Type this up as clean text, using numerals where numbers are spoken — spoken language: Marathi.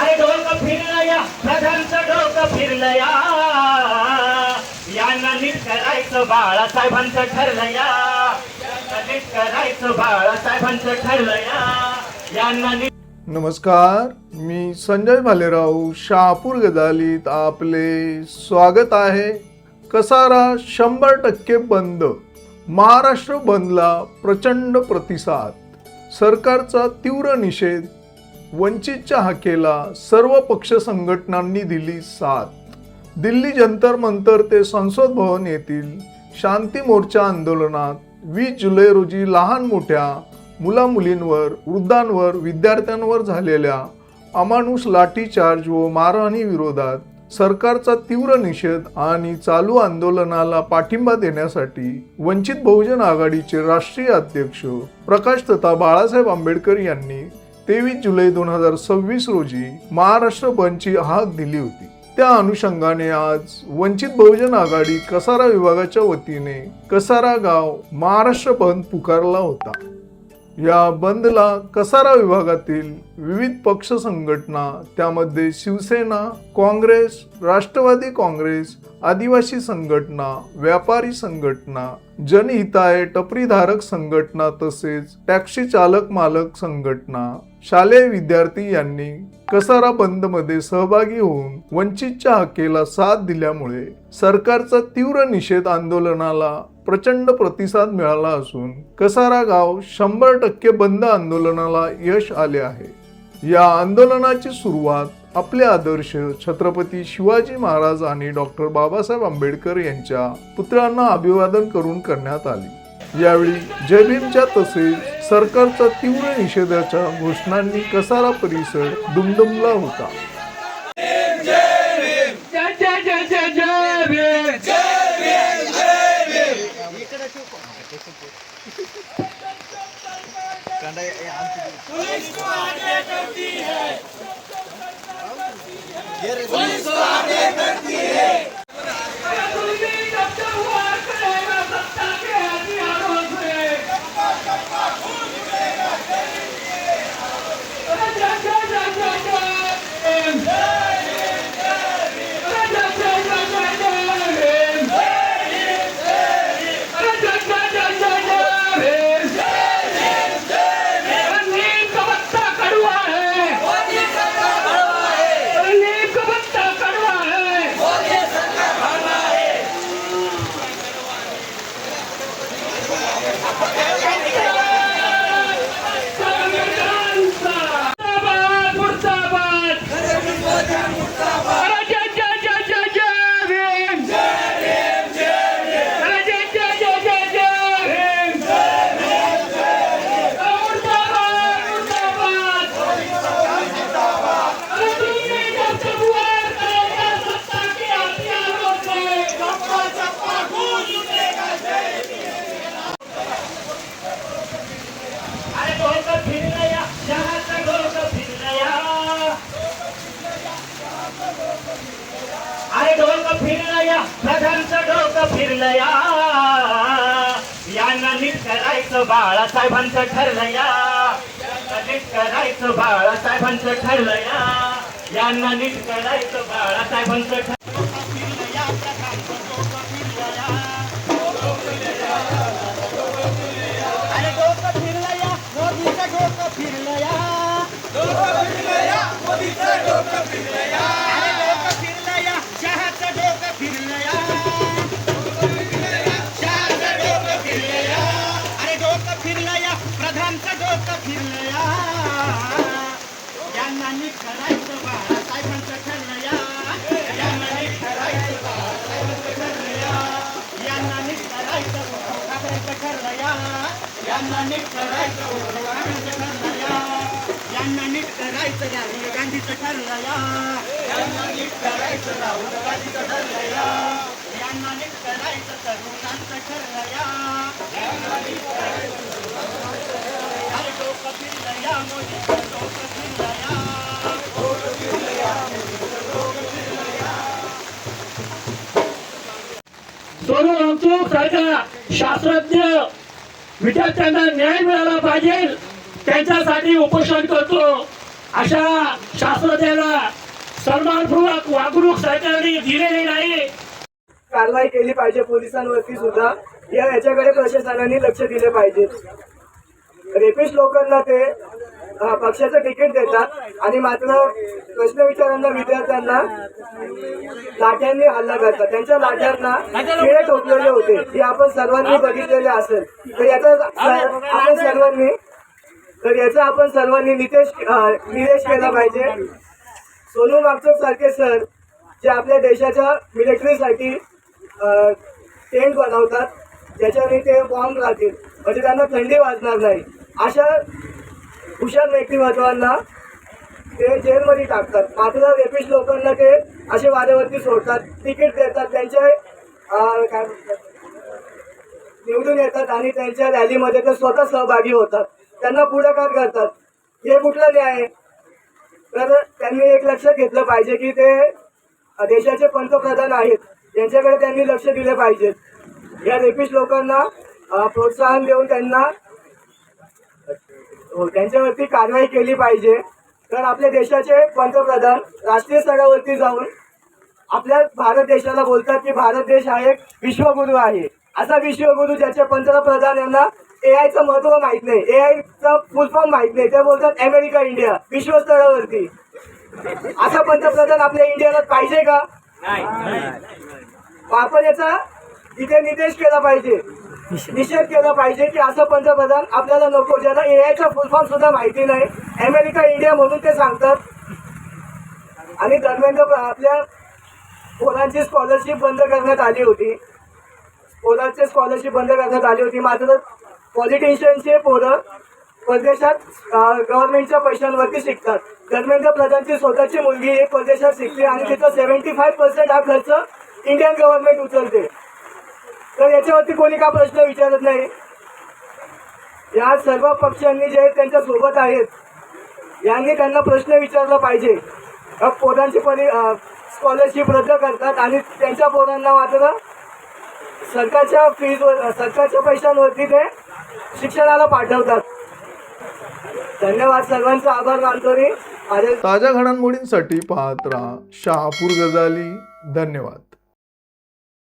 अरे डोकं फिरलं या प्रधानचं डोकं फिरलं या यांना नीट करायचं बाळासाहेबांचं ठरलं या यांना नीट करायचं बाळासाहेबांचं ठरलं या यांना नीट. नमस्कार, मी संजय भालेराव शहापूर गजालीत आपले स्वागत आहे. कसारा 100% बंद. महाराष्ट्र बंदला प्रचंड प्रतिसाद. सरकारचा तीव्र निषेध. वंचितच्या हाकेला सर्व पक्ष संघटनांनी दिली साथ. दिल्ली जंतर मंतर ते संसद भवन येथील शांती मोर्चा आंदोलनात 20 जुलै रोजी लहान मोठ्या मुलामुलींवर, वृद्धांवर, विद्यार्थ्यांवर झालेल्या अमानुष लाठीचार्ज व मारहाणी विरोधात सरकारचा तीव्र निषेध आणि चालू आंदोलनाला पाठिंबा देण्यासाठी वंचित बहुजन आघाडीचे राष्ट्रीय अध्यक्ष प्रकाश तथा बाळासाहेब आंबेडकर यांनी 23 जुलै 2026 रोजी महाराष्ट्र बंदची हाक दिली होती. त्या अनुषंगाने आज वंचित बहुजन आघाडी कसारा विभागाच्या वतीने कसारा गाव महाराष्ट्र बंद पुकारला होता. या बंदला कसारा विभागातील विविध पक्ष संघटना, त्यामध्ये शिवसेना, काँग्रेस, राष्ट्रवादी काँग्रेस, आदिवासी संघटना, व्यापारी संघटना, जनहिताय टपरीधारक संघटना तसेच टॅक्सी चालक मालक संघटना, शालेय विद्यार्थी यांनी कसारा बंद मध्ये सहभागी होऊन वंचितच्या हाकेला साथ दिल्यामुळे सरकारचा तीव्र निषेध आंदोलनाला प्रचंड प्रतिसाद मिळाला असून कसारा गाव 100% बंद आंदोलनाला यश आले आहे. या आंदोलनाची सुरुवात आपले आदर्श छत्रपती शिवाजी महाराज आणि डॉक्टर बाबासाहेब आंबेडकर यांच्या पुतळ्यांना अभिवादन करून करण्यात आली. यावेळी जय भीमच्या तसेच सरकारचा तीव्र निषेधाच्या घोषणांनी कसारा परिसर दुमदुमला होता. अरे डोकं फिरलं या प्रधानचं डोकं फिरलं या यांना नीट करायचं बाळासाहेबांचं ठरलं या यांना नीट करायचं बाळासाहेबांचं ठरलं या यांना नीट करायचं बाळासाहेबांचं ठरलं. अरे डोकं फिरलं या मोदीचं डोकं फिरलं या मोदीचं डोकं फिरलं या. प्रधानचं डोकं फिरलं या यांना नीट करायचं बाळासाहेबांचं ठरलं या यांना नीट करायचं बाळासाहेबांचं ठरलं या यांना नीट करायचं ठाकरेंचं ठरलं या यांना नीट करायचं ठाकरेंचं ठरलं या यांना नीट करायचं राहुल गांधीचं ठरलं या यांना नीट करायचं राहुल गांधीचं ठरलं या यांना नीट करायचं तरुणांचं ठरलं या यांना नीट करायचं. सोनू वांगचूक सारखा शास्त्रज्ञ विद्यार्थ्यांना न्याय मिळाला पाहिजे त्यांच्यासाठी उपोषण करतो. अशा शास्त्रज्ञाला सन्मानपूर्वक वागणूक सरकारने दिलेली नाही. कारवाई केली पाहिजे पोलिसांवरती सुद्धा. याच्याकडे प्रशासनाने लक्ष दिले पाहिजे. रेपिस्ट लोकांना ते पक्षाचं तिकीट देतात आणि मात्र प्रश्न विचारणाऱ्या विद्यार्थ्यांना लाठ्यांनी हल्ला करतात. त्यांच्या लाठ्यांना खिळे ठोकलेले होते हे आपण सर्वांनी बघितलेले असेल. तर याचा आपण सर्वांनी निषेध केला पाहिजे. सोनू वागचूक सारखे सर जे आपल्या देशाच्या मिलिटरीसाठी टेंट बनवतात ज्याच्याने ते बॉम्ब राहतील म्हणजे त्यांना थंडी वाजणार नाही. अशा हुशार व्यक्तिमत्वांना ते जेलमध्ये टाकतात. मात्र रेपिस्ट लोकांना ते असे वाऱ्यावरती सोडतात, तिकीट देतात, त्यांचे काय निवडून येतात आणि त्यांच्या रॅलीमध्ये ते स्वतः सहभागी होतात, त्यांना पुढाकार करतात. हे कुठलं न्याय आहे? तर त्यांनी एक लक्षात घेतलं पाहिजे की ते देशाचे पंतप्रधान आहेत, त्यांच्याकडे त्यांनी लक्ष दिले पाहिजे. या रेपिस्ट लोकांना प्रोत्साहन देऊन त्यांच्यावरती कारवाई केली पाहिजे. तर आपल्या देशाचे पंतप्रधान राष्ट्रीय स्तरावरती जाऊन आपल्या भारत देशाला बोलतात की भारत देश हा एक विश्वगुरु आहे. असा विश्वगुरु ज्याचे पंतप्रधान यांना एआयचं महत्व माहित नाही, एआयचा फुल फॉर्म माहित नाही. ते बोलतात अमेरिका इंडिया विश्वस्तरावरती. असा पंतप्रधान आपल्या इंडियाला पाहिजे का? आपण याचा इथे निषेध केला पाहिजे की असं पंतप्रधान आपल्याला नको ज्याला एआयचा फुल फॉर्म सुद्धा माहिती नाही, अमेरिका इंडिया म्हणून ते सांगतात. आणि दरम्यान आपल्या पोरांची स्कॉलरशिप बंद करण्यात आली होती. मात्र पॉलिटिशियनचे पोरं परदेशात गव्हर्नमेंटच्या पैशांवरती शिकतात. धर्मेंद्र प्रधानची स्वतःची मुलगी एक परदेशात शिकते आणि तिचा 75% हा खर्च इंडियन गव्हर्नमेंट उचलते. तर याच्यावरती कोणी का प्रश्न विचारत नाही? या सर्व पक्षांनी जे त्यांच्या सोबत आहेत यांनी त्यांना प्रश्न विचारला पाहिजे. पोरांची स्कॉलरशिप रद्द करतात आणि त्यांच्या पोरांना मात्र सरकारच्या पैशांवरती ते शिक्षणाला पाठवतात. धन्यवाद. सर्वांचा आभार मानतो मी. ताज्या घडामोडींसाठी पाहत राहा शहापूर गजाली. धन्यवाद.